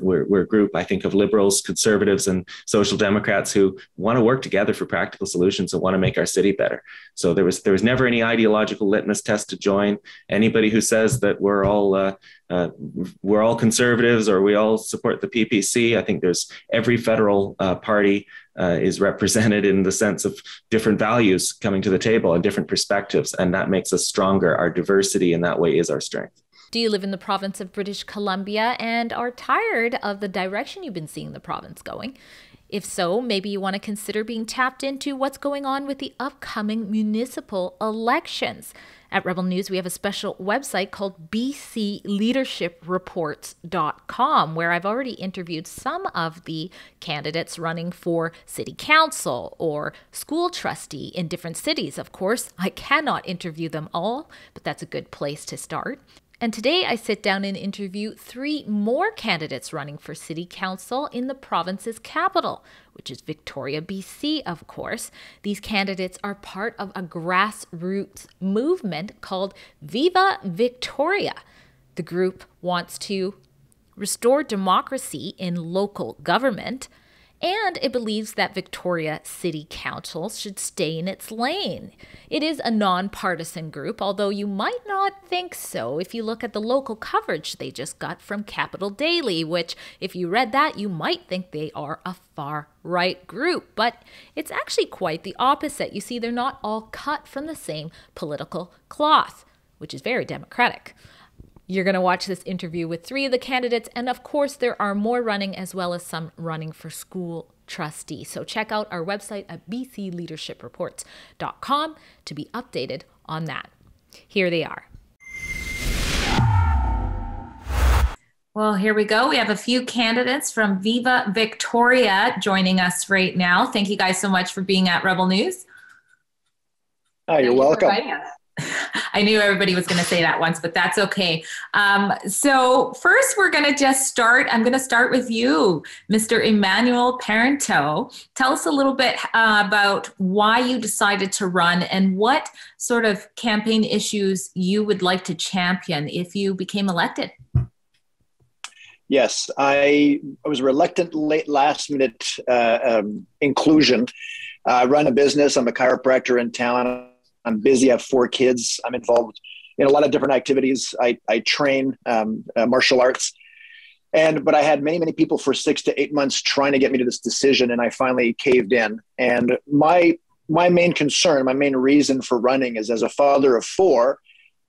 we're a group, I think, of liberals, conservatives, and social democrats who want to work together for practical solutions and want to make our city better. So there was never any ideological litmus test to join. Anybody who says that we're all conservatives or we all support the PPC, I think there's every federal party is represented in the sense of different values coming to the table and different perspectives, and that makes us stronger. Our diversity in that way is our strength. Do you live in the province of British Columbia and are tired of the direction you've been seeing the province going? If so, maybe you want to consider being tapped into what's going on with the upcoming municipal elections. At Rebel News, we have a special website called bcleadership.reports.com, where I've already interviewed some of the candidates running for city council or school trustee in different cities. Of course, I cannot interview them all, but that's a good place to start. And today I sit down and interview 3 more candidates running for city council in the province's capital, which is Victoria, BC, of course. These candidates are part of a grassroots movement called Viva Victoria. The group wants to restore democracy in local government, and it believes that Victoria City Council should stay in its lane. It is a nonpartisan group, although you might not think so if you look at the local coverage they just got from Capital Daily, which, if you read that, you might think they are a far-right group. But it's actually quite the opposite. You see, they're not all cut from the same political cloth, which is very democratic. You're going to watch this interview with 3 of the candidates, and of course there are more running as well as some running for school trustee. So check out our website at bcleadership.reports.com to be updated on that. Here they are. Well, here we go. We have a few candidates from Viva Victoria joining us right now. Thank you guys so much for being at Rebel News. Oh, you're welcome. I knew everybody was going to say that once, but that's okay. So first, we're going to just start. I'm going to start with you, Mr. Emmanuel Parento. Tell us a little bit about why you decided to run and what sort of campaign issues you would like to champion if you became elected. Yes, I was a reluctant last minute inclusion. I run a business. I'm a chiropractor in town. I'm busy. I have 4 kids. I'm involved in a lot of different activities. I train martial arts. But I had many people for 6 to 8 months trying to get me to this decision, and I finally caved in. And my main concern, my main reason for running is, as a father of 4,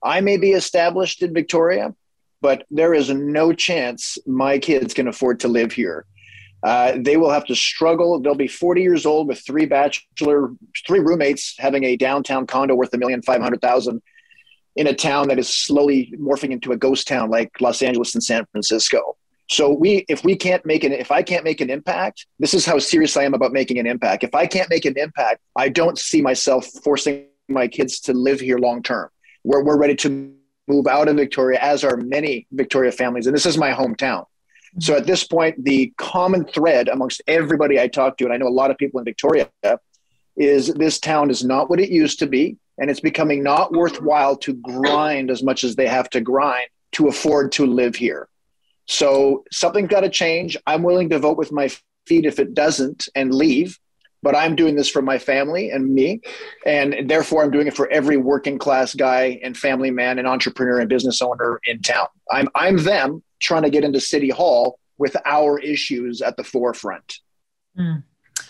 I may be established in Victoria, but there is no chance my kids can afford to live here. They will have to struggle. They'll be 40 years old with 3 roommates, having a downtown condo worth $1,500,000 in a town that is slowly morphing into a ghost town like Los Angeles and San Francisco. So if I can't make an impact, this is how serious I am about making an impact. If I can't make an impact, I don't see myself forcing my kids to live here long term. We're ready to move out of Victoria, as are many Victoria families, and this is my hometown. So at this point, the common thread amongst everybody I talk to, and I know a lot of people in Victoria, is this town is not what it used to be, and it's becoming not worthwhile to grind as much as they have to grind to afford to live here. So something's got to change. I'm willing to vote with my feet if it doesn't and leave, but I'm doing this for my family and me, and therefore I'm doing it for every working class guy and family man and entrepreneur and business owner in town. I'm them trying to get into City Hall with our issues at the forefront.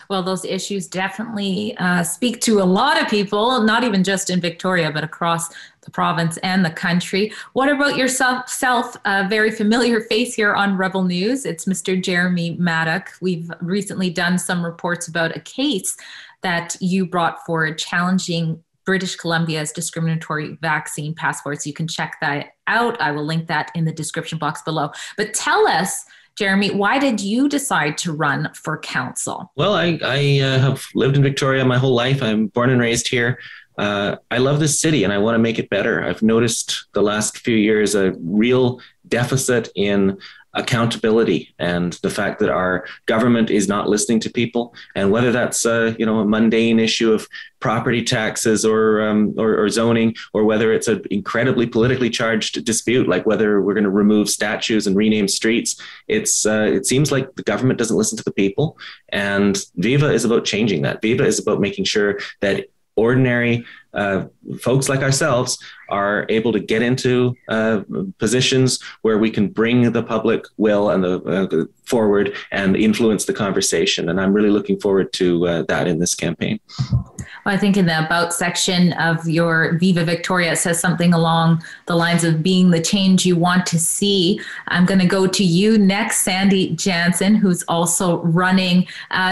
Well, those issues definitely speak to a lot of people, not even just in Victoria, but across the province and the country. What about yourself? A very familiar face here on Rebel News. It's Mr. Jeremy Maddock. We've recently done some reports about a case that you brought forward challenging British Columbia's discriminatory vaccine passports. You can check that out. I will link that in the description box below. But tell us, Jeremy, why did you decide to run for council? Well, I have lived in Victoria my whole life. I'm born and raised here. I love this city and I want to make it better. I've noticed the last few years a real deficit in accountability and the fact that our government is not listening to people, and whether that's a mundane issue of property taxes or zoning, or whether it's an incredibly politically charged dispute like whether we're going to remove statues and rename streets. It seems like the government doesn't listen to the people, and Viva is about changing that. Viva is about making sure that ordinary folks like ourselves are able to get into positions where we can bring the public will and the forward and influence the conversation. And I'm really looking forward to that in this campaign. Well, I think in the About section of your Viva Victoria, it says something along the lines of being the change you want to see. I'm going to go to you next, Sandy Jansen, who's also running.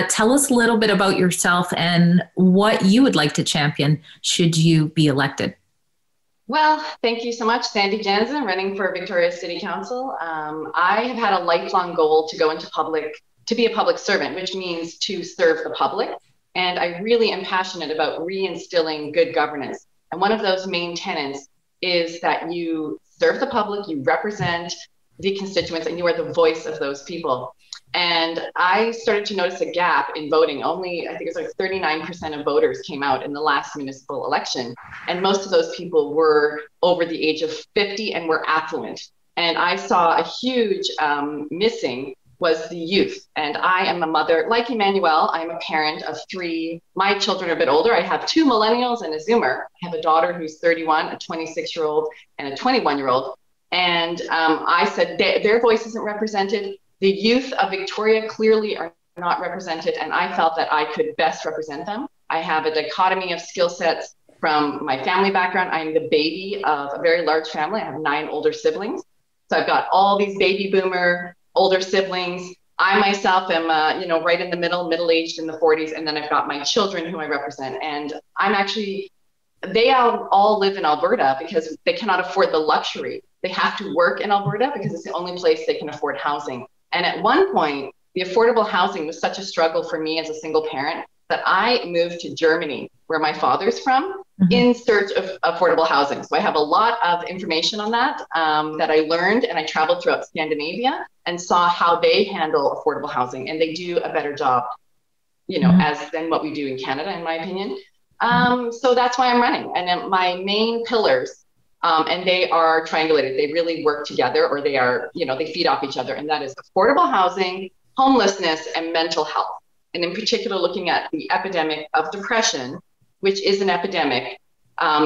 Tell us a little bit about yourself and what you would like to champion should you be elected. Well, thank you so much. Sandy Jansen, running for Victoria City Council. I have had a lifelong goal to go into public, to be a public servant, which means to serve the public. And I really am passionate about reinstilling good governance. And one of those main tenets is that you serve the public, you represent the constituents, and you are the voice of those people. And I started to notice a gap in voting. Only, I think it was like 39% of voters came out in the last municipal election. And most of those people were over the age of 50 and were affluent. And I saw a huge missing was the youth. And I am a mother, like Emmanuel, I'm a parent of 3. My children are a bit older. I have 2 millennials and a Zoomer. I have a daughter who's 31, a 26-year-old, and a 21-year-old. And I said their voice isn't represented. The youth of Victoria clearly are not represented, and I felt that I could best represent them. I have a dichotomy of skill sets from my family background. I'm the baby of a very large family. I have 9 older siblings. So I've got all these baby boomer older siblings. I myself am, right in the middle-aged in the 40s, and then I've got my children who I represent. And they all live in Alberta because they cannot afford the luxury. They have to work in Alberta because it's the only place they can afford housing. And at one point, the affordable housing was such a struggle for me as a single parent that I moved to Germany, where my father's from, in search of affordable housing. So I have a lot of information on that that I learned, and I traveled throughout Scandinavia and saw how they handle affordable housing, and they do a better job, than what we do in Canada, in my opinion. So that's why I'm running. And then my main pillars, and they are triangulated. They really work together, or they are, they feed off each other. And that is affordable housing, homelessness, and mental health. And in particular, looking at the epidemic of depression, which is an epidemic.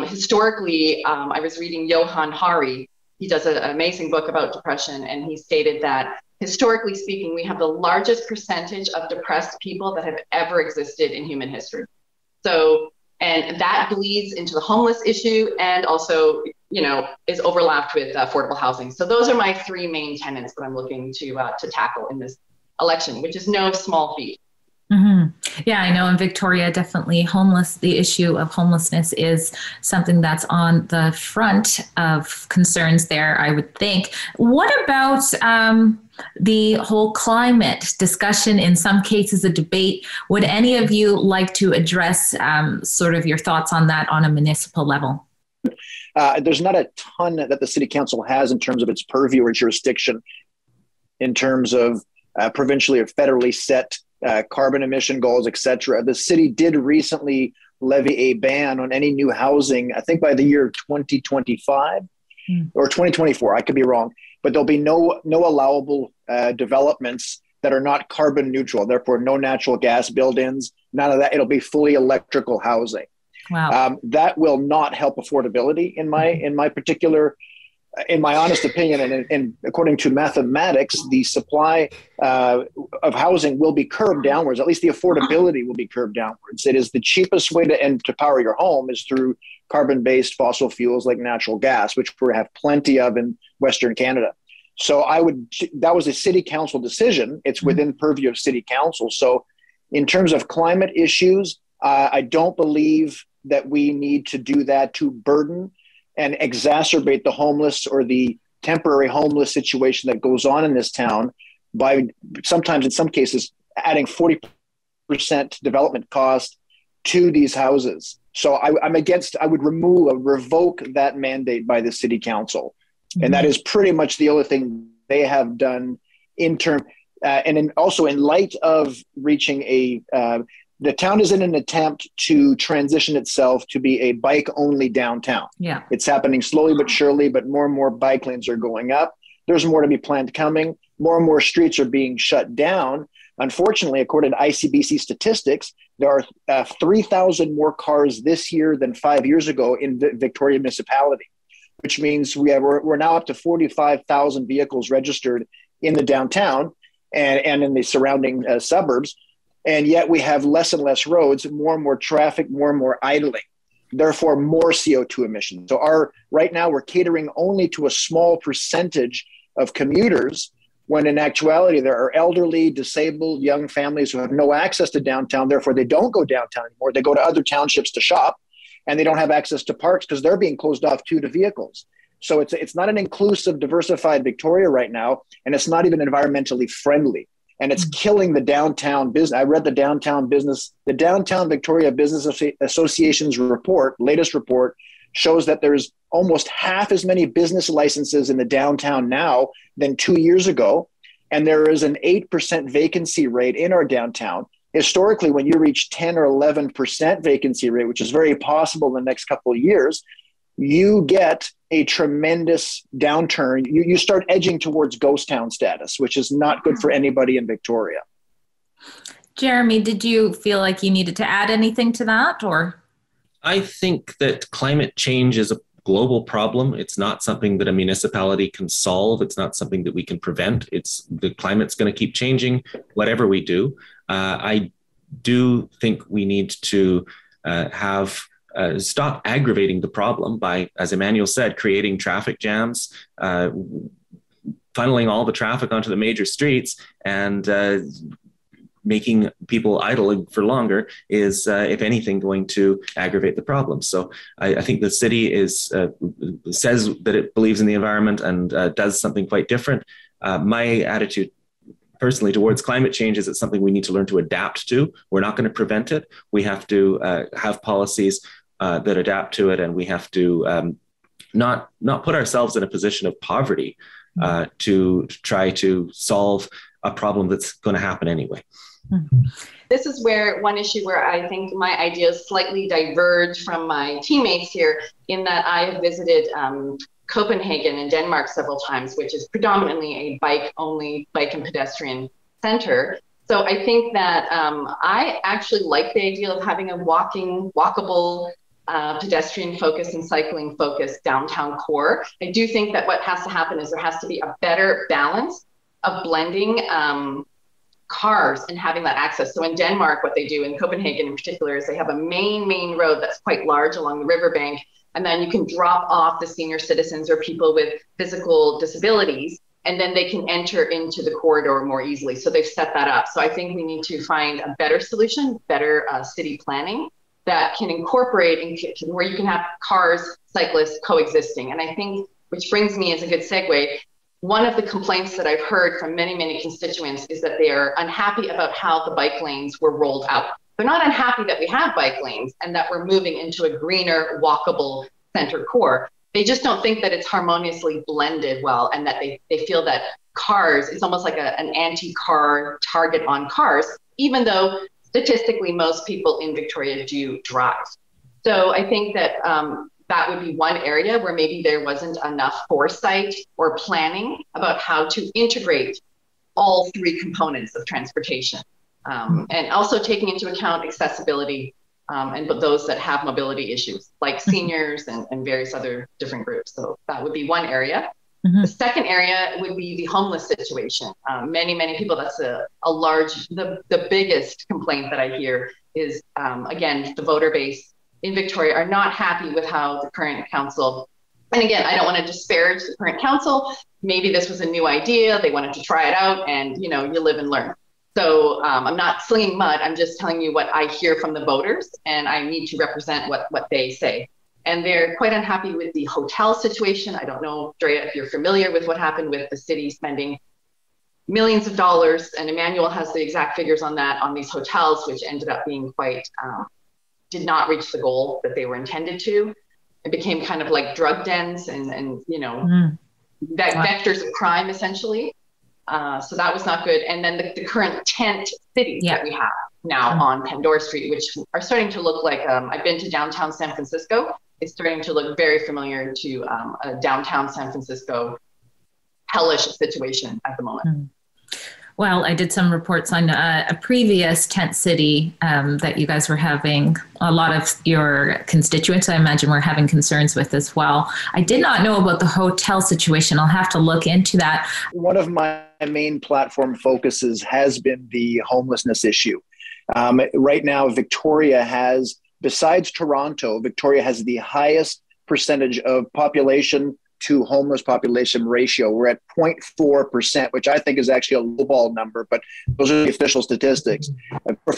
Historically, I was reading Johann Hari. He does an amazing book about depression. And he stated that historically speaking, we have the largest percentage of depressed people that have ever existed in human history. So, and that bleeds into the homeless issue and also, is overlapped with affordable housing. So those are my 3 main tenets that I'm looking to tackle in this election, which is no small feat. Yeah, I know in Victoria, definitely the issue of homelessness is something that's on the front of concerns there, I would think. What about the whole climate discussion, in some cases a debate? Would any of you like to address sort of your thoughts on that on a municipal level? There's not a ton that the City Council has in terms of its purview or jurisdiction in terms of provincially or federally set carbon emission goals, et cetera. The city did recently levy a ban on any new housing, I think by the year 2025 or 2024, I could be wrong, but there'll be no allowable developments that are not carbon neutral. Therefore, no natural gas build-ins, none of that. It'll be fully electrical housing. Wow. That will not help affordability in my honest opinion, and according to mathematics, the supply of housing will be curbed downwards. At least the affordability will be curbed downwards. It is the cheapest way to power your home is through carbon-based fossil fuels like natural gas, which we have plenty of in Western Canada. So that was a City Council decision. It's within purview of City Council. So in terms of climate issues, I don't believe that we need to do that to burden and exacerbate the homeless or the temporary homeless situation that goes on in this town by sometimes, in some cases, adding 40% development cost to these houses. So I would revoke that mandate by the City Council. And that is pretty much the only thing they have done in term, also in light of reaching the town is in an attempt to transition itself to be a bike-only downtown. Yeah, it's happening slowly but surely, but more and more bike lanes are going up. There's more to be planned coming. More and more streets are being shut down. Unfortunately, according to ICBC statistics, there are 3,000 more cars this year than 5 years ago in the Victoria municipality, which means we're now up to 45,000 vehicles registered in the downtown and in the surrounding suburbs. And yet we have less and less roads, more and more traffic, more and more idling, therefore more CO2 emissions. So right now we're catering only to a small percentage of commuters, when in actuality there are elderly, disabled, young families who have no access to downtown. Therefore, they don't go downtown anymore. They go to other townships to shop, and they don't have access to parks because they're being closed off too to vehicles. So it's not an inclusive, diversified Victoria right now, and it's not even environmentally friendly. And it's killing the downtown business. I read the Downtown Victoria Business Association's latest report, shows that there's almost half as many business licenses in the downtown now than 2 years ago. And there is an 8% vacancy rate in our downtown. Historically, when you reach 10 or 11% vacancy rate, which is very possible in the next couple of years, you get a tremendous downturn. You start edging towards ghost town status, which is not good for anybody in Victoria. Jeremy, did you feel like you needed to add anything to that, or? I think that climate change is a global problem. It's not something that a municipality can solve. It's not something that we can prevent. The climate's going to keep changing, whatever we do. I do think we need to stop aggravating the problem by, as Emmanuel said, creating traffic jams, funneling all the traffic onto the major streets, and making people idle for longer is, if anything, going to aggravate the problem. So I think the city says that it believes in the environment and does something quite different. My attitude personally towards climate change is it's something we need to learn to adapt to. We're not going to prevent it. We have to have policies that adapt to it, and we have to not put ourselves in a position of poverty to try to solve a problem that's going to happen anyway. This is where one issue where I think my ideas slightly diverge from my teammates here, in that I have visited Copenhagen in Denmark several times, which is predominantly a bike and pedestrian center. So I think that I actually like the idea of having a walkable, pedestrian focused and cycling focused downtown core. I do think that what has to happen is there has to be a better balance of blending cars and having that access. So in Denmark, what they do in Copenhagen in particular is they have a main road that's quite large along the riverbank. And then you can drop off the senior citizens or people with physical disabilities, and then they can enter into the corridor more easily. So they've set that up. So I think we need to find a better solution, better city planning that can incorporate where you can have cars, cyclists coexisting. And I think, which brings me as a good segue, one of the complaints that I've heard from many constituents is that they are unhappy about how the bike lanes were rolled out. They're not unhappy that we have bike lanes and that we're moving into a greener, walkable center core. They just don't think that it's harmoniously blended well, and that they feel that cars, it's almost like an anti-car target on cars, even though statistically most people in Victoria do drive. So I think that that would be one area where maybe there wasn't enough foresight or planning about how to integrate all three components of transportation. And also taking into account accessibility and those that have mobility issues, like seniors and various other different groups. So that would be one area. The second area would be the homeless situation. Many people, that's the biggest complaint that I hear is, again, the voter base in Victoria are not happy with how the current council, and again, I don't want to disparage the current council. Maybe this was a new idea. They wanted to try it out, and you live and learn. So I'm not slinging mud. I'm just telling you what I hear from the voters, and I need to represent what they say. And they're quite unhappy with the hotel situation. I don't know, Drea, if you're familiar with what happened with the city spending millions of dollars, and Emmanuel has the exact figures on that, on these hotels, which ended up being quite, did not reach the goal that they were intended to. It became kind of like drug dens and vectors of crime, essentially. So that was not good. And then the current tent cities that we have now on Pandora Street, which are starting to look like, I've been to downtown San Francisco. It's starting to look very familiar to a downtown San Francisco hellish situation at the moment. Well, I did some reports on a previous tent city that you guys were having. A lot of your constituents, I imagine, were having concerns with as well. I did not know about the hotel situation. I'll have to look into that. One of my main platform focuses has been the homelessness issue. Right now, Victoria has, besides Toronto, Victoria has the highest percentage of population to homeless population ratio. We're at 0.4%, which I think is actually a lowball number, but those are the official statistics.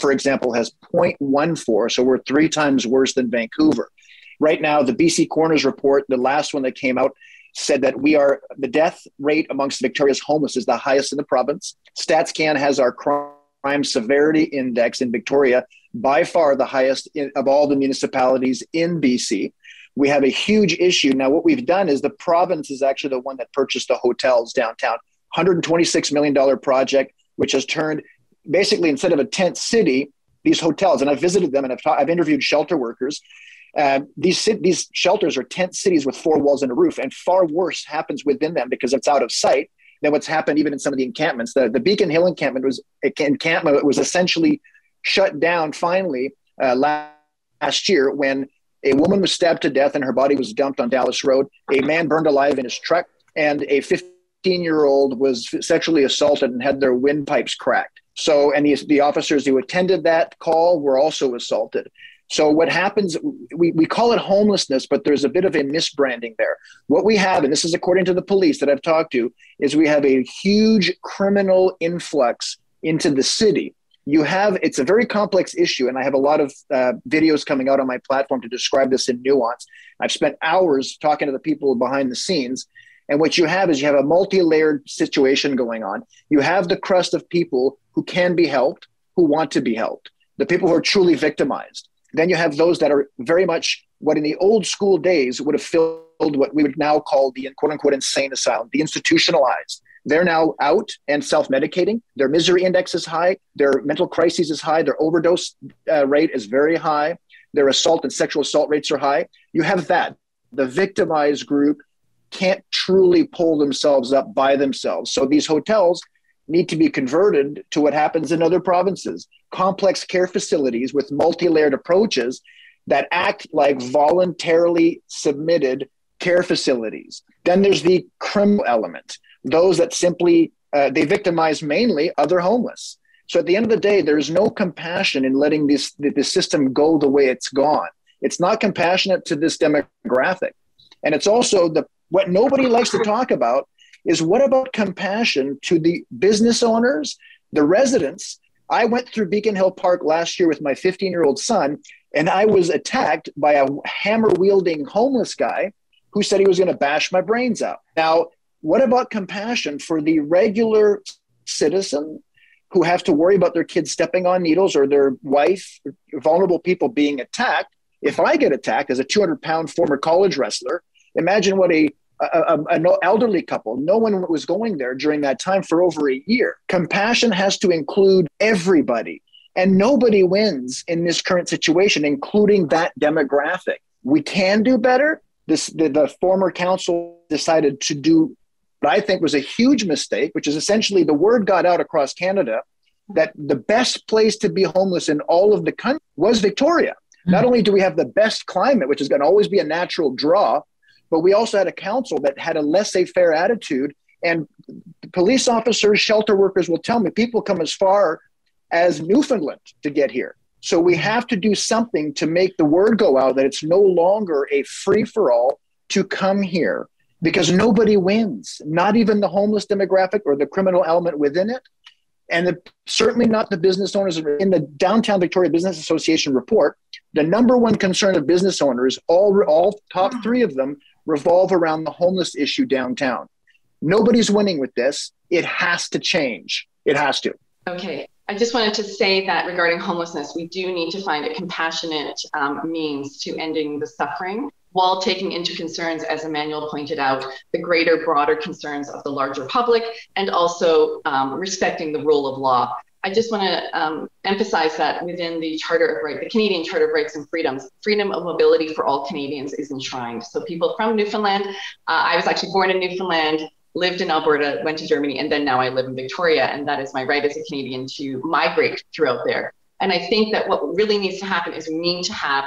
For example, has 0.14, so we're 3 times worse than Vancouver. Right now, the BC Coroner's report, the last one that came out, said that the death rate amongst Victoria's homeless is the highest in the province. StatsCan has our crime severity index in Victoria, by far the highest of all the municipalities in BC. We have a huge issue. Now, what we've done is the province is actually the one that purchased the hotels downtown, $126 million project, which has turned basically, instead of a tent city, these hotels, and I've visited them and I've interviewed shelter workers. These shelters are tent cities with 4 walls and a roof, and far worse happens within them because it's out of sight than what's happened even in some of the encampments. The Beacon Hill encampment was essentially shut down finally last year when a woman was stabbed to death and her body was dumped on Dallas Road. A man burned alive in his truck, and a 15-year-old was sexually assaulted and had their windpipes cracked. So, and the officers who attended that call were also assaulted. So what happens, we call it homelessness, but there's a bit of a misbranding there. What we have, and this is according to the police that I've talked to, is we have a huge criminal influx into the city. It's a very complex issue, and I have a lot of videos coming out on my platform to describe this in nuance. I've spent hours talking to the people behind the scenes, and what you have is you have a multi-layered situation going on. You have the crust of people who can be helped, who want to be helped, the people who are truly victimized. Then you have those that are very much what in the old school days would have filled what we would now call the quote-unquote insane asylum, the institutionalized. They're now out and self-medicating. Their misery index is high. Their mental crises is high. Their overdose rate is very high. Their assault and sexual assault rates are high. You have that. The victimized group can't truly pull themselves up by themselves. So these hotels need to be converted to what happens in other provinces, complex care facilities with multi-layered approaches that act like voluntarily submitted care facilities. Then there's the criminal element. Those that simply, they victimize mainly other homeless. So at the end of the day, there is no compassion in letting this system go the way it's gone. It's not compassionate to this demographic. And it's also what nobody likes to talk about is what about compassion to the business owners, the residents. I went through Beacon Hill Park last year with my 15-year-old son, and I was attacked by a hammer-wielding homeless guy who said he was going to bash my brains out. Now, what about compassion for the regular citizen who have to worry about their kids stepping on needles or their wife, vulnerable people being attacked? If I get attacked as a 200-pound former college wrestler, imagine what an elderly couple, no one was going there during that time for over a year. Compassion has to include everybody, and nobody wins in this current situation, including that demographic. We can do better. The former council decided to do what I think was a huge mistake, which is essentially the word got out across Canada that the best place to be homeless in all of the country was Victoria. Not only do we have the best climate, which is going to always be a natural draw, but we also had a council that had a laissez-faire attitude. And police officers, shelter workers will tell me people come as far as Newfoundland to get here. So we have to do something to make the word go out that it's no longer a free-for-all to come here, because nobody wins, not even the homeless demographic or the criminal element within it. And certainly not the business owners. In the Downtown Victoria Business Association report, the number one concern of business owners, all top 3 of them, revolve around the homeless issue downtown. Nobody's winning with this. It has to change. It has to. Okay. I just wanted to say that regarding homelessness, we do need to find a compassionate means to ending the suffering while taking into concerns, as Emmanuel pointed out, the greater, broader concerns of the larger public, and also respecting the rule of law. I just want to emphasize that within the the Canadian Charter of Rights and Freedoms, freedom of mobility for all Canadians is enshrined. So people from Newfoundland, I was actually born in Newfoundland, lived in Alberta, went to Germany, and then now I live in Victoria, and that is my right as a Canadian to migrate throughout there. And I think that what really needs to happen is we need to have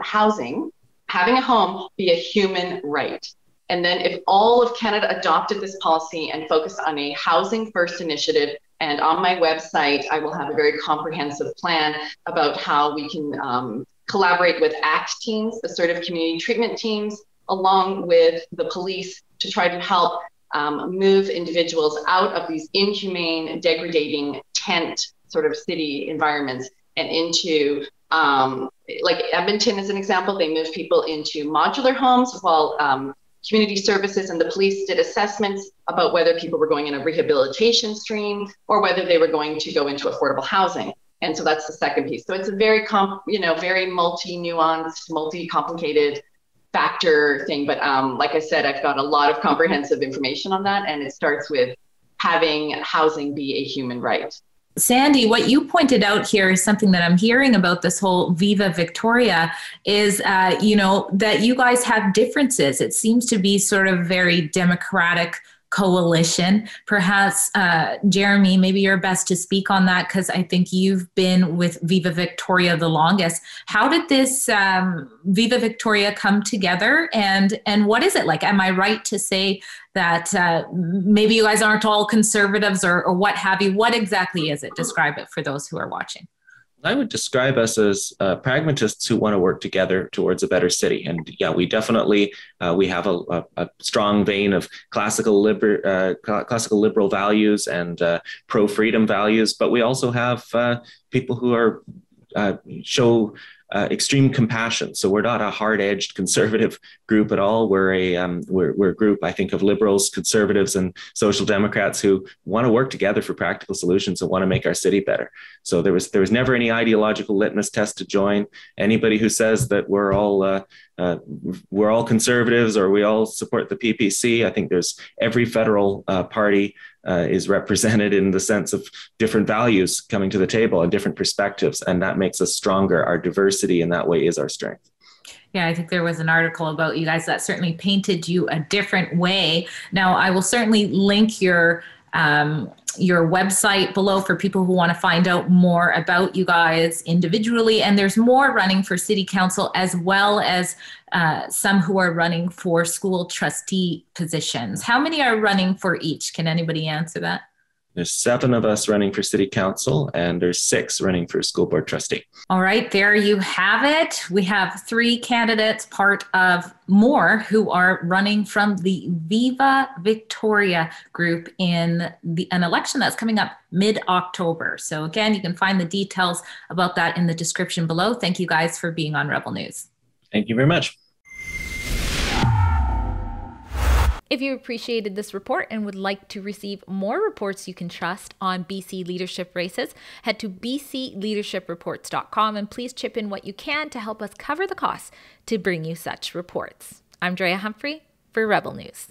housing, having a home, be a human right. And then if all of Canada adopted this policy and focused on a housing first initiative, and on my website, I will have a very comprehensive plan about how we can collaborate with ACT teams, assertive community treatment teams, along with the police to try to help move individuals out of these inhumane, degrading tent sort of city environments and into, like Edmonton as an example, they moved people into modular homes while community services and the police did assessments about whether people were going in a rehabilitation stream or whether they were going to go into affordable housing. And so that's the second piece. So it's a very, very multi-nuanced, multi-complicated factor thing. But like I said, I've got a lot of comprehensive information on that. And it starts with having housing be a human right. Sandy, what you pointed out here is something that I'm hearing about this whole Viva Victoria is, that you guys have differences. It seems to be sort of very democratic coalition. Perhaps, Jeremy, maybe you're best to speak on that because I think you've been with Viva Victoria the longest. How did this Viva Victoria come together and what is it like? Am I right to say that maybe you guys aren't all conservatives or what have you? What exactly is it? Describe it for those who are watching. I would describe us as pragmatists who want to work together towards a better city. And yeah, we definitely, we have a strong vein of classical liberal values and pro-freedom values, but we also have people who are show extreme compassion. So we're not a hard-edged conservative group at all. We're a group, I think, of liberals, conservatives, and social democrats who want to work together for practical solutions and want to make our city better. So there was never any ideological litmus test to join. Anybody who says that we're all conservatives or we all support the PPC, I think there's every federal party is represented in the sense of different values coming to the table and different perspectives. And that makes us stronger. Our diversity in that way is our strength. Yeah, I think there was an article about you guys that certainly painted you a different way. Now, I will certainly link your website below for people who want to find out more about you guys individually. And there's more running for city council as well as some who are running for school trustee positions. How many are running for each? Can anybody answer that? There's 7 of us running for city council and there's 6 running for school board trustee. All right, there you have it. We have 3 candidates, part of more, who are running from the Viva Victoria group in an election that's coming up mid-October. So again, you can find the details about that in the description below. Thank you guys for being on Rebel News. Thank you very much. If you appreciated this report and would like to receive more reports you can trust on BC leadership races, head to bcleadershipreports.com and please chip in what you can to help us cover the costs to bring you such reports. I'm Drea Humphrey for Rebel News.